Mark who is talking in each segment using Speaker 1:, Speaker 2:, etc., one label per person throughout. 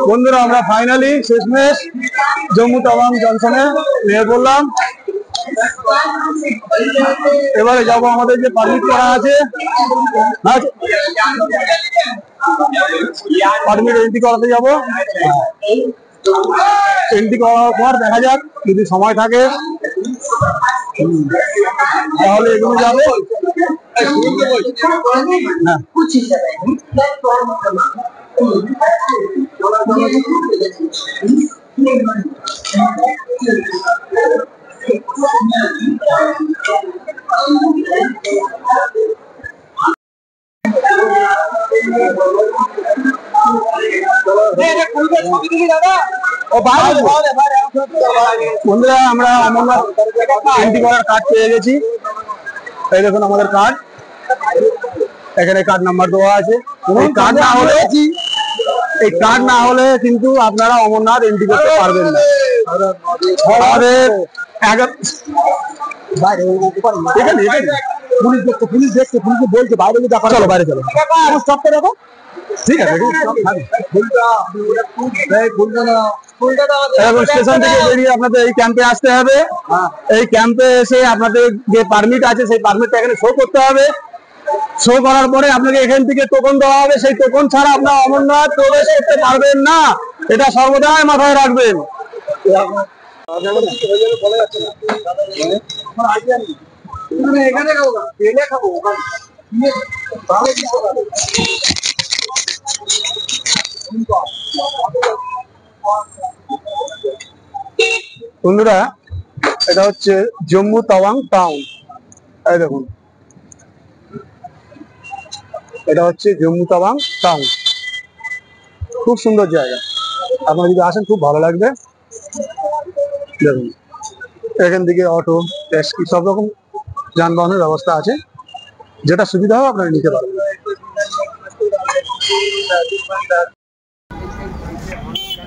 Speaker 1: বন্ধুরা আমরা ফাইনালি শেষমেশ জম্মু তাওয়াং জংশনে নেমে পড়লাম। এবারে যাব আমাদের যে পারমিট করা আছে, পারমিট এন্ট্রি করাতে যাব। এন্ট্রি করার পর দেখা যাক, যদি সময় থাকে তাহলে এগুলো যাবে। বন্ধুরা আমরা অমরনাথ এন্ট্রি করার কার্ড পেয়ে গেছি। এই দেখুন আমাদের কার্ড, এখানে কার্ড নাম্বার দেওয়া আছে। এই কার্ড না হলে কিন্তু আপনারা অমরনাথ এন্ট্রি করতে পারবেন না। আমাদের পুলিশ দেখছে, পুলিশ বলছে বাইরে দেখা, চলো বাইরে চলো, স্টপটা দেখো। ঠিক আছে, স্টেশন থেকে বেরিয়ে আপনাদের এই ক্যাম্পে আসতে হবে। এই ক্যাম্পে এসে আপনাদের যে পারমিট আছে সেই পারমিটটা এখানে শো করতে হবে। শো করার পরে আপনাকে এখান থেকে টোকন দেওয়া হবে। সেই টোকন ছাড়া আপনারা অমরনাথ প্রবেশ করতে পারবেন না, এটা সর্বদাই মাথায় রাখবেন। বন্ধুরা এটা হচ্ছে জম্মু তাওয়াং টাউন। এই দেখুন, এটা হচ্ছে জম্মু তাওয়াং টাউন। খুব সুন্দর জায়গা, আপনারা যদি আসেন খুব ভালো লাগবে। দেখুন এখান থেকে অটো, ট্যাক্সি সব রকম যানবাহনের ব্যবস্থা আছে, যেটা সুবিধা হবে আপনারা নিতে পারবেন।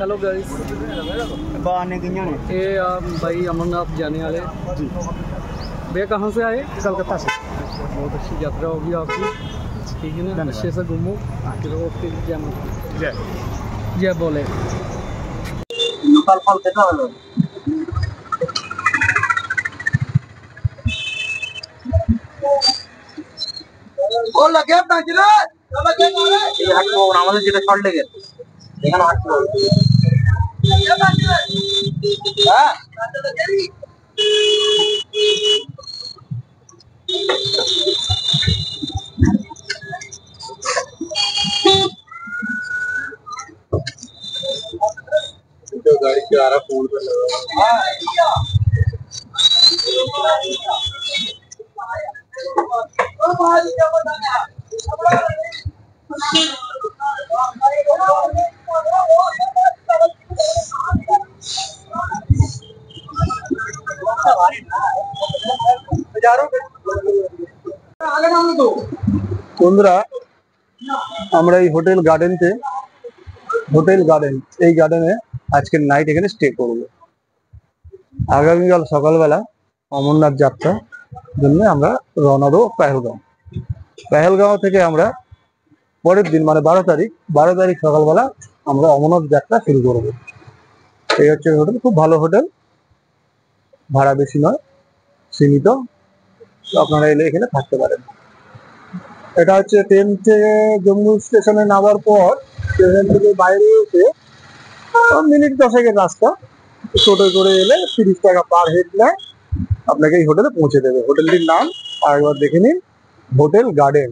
Speaker 2: हेलो गाइस, ये भाई अमरनाथ जाने वाले जी। भैया कहाँ से आए?
Speaker 1: कलकत्ता से।
Speaker 2: बहुत अच्छी यात्रा होगी आपकी, ठीक है ना? अच्छे से घूमो। ओके, जय बोले।
Speaker 1: लोकल फल कितना है? ও লাগে আপনাকে না আমাকে মারে এই হাঁটবো না, আমাদের যেটা শর্ট লেগে এখানে হাঁটবো। হ্যাঁ तो गाड़ी के आ रहा फोन पे लगा। বন্ধুরা আমরা এই হোটেল গার্ডেন এই গার্ডেনে আজকে নাইট এখানে স্টে করব। আগামীকাল সকালবেলা অমরনাথ যাত্রা জন্য আমরা রওনা দেবো পেহেলগাঁও থেকে আমরা পরের দিন মানে 12 তারিখ সকালবেলা আমরা অমরনাথ যাত্রা শুরু করব। এই হচ্ছে হোটেল, খুব ভালো হোটেল, ভাড়া বেশি নয়, সীমিত, আপনারা এলে এখানে থাকতে পারেন। এটা হচ্ছে ট্রেন থেকে জম্মু স্টেশনে নামার পর ট্রেন থেকে বাইরে এসে মিনিট 10-এর রাস্তা, টোটো করে এলে 30 টাকা পার হেড নেয়, আপনাকে এই হোটেলে পৌঁছে দেবে। হোটেলটির নাম আরেকবার দেখে নিন, হোটেল গার্ডেন।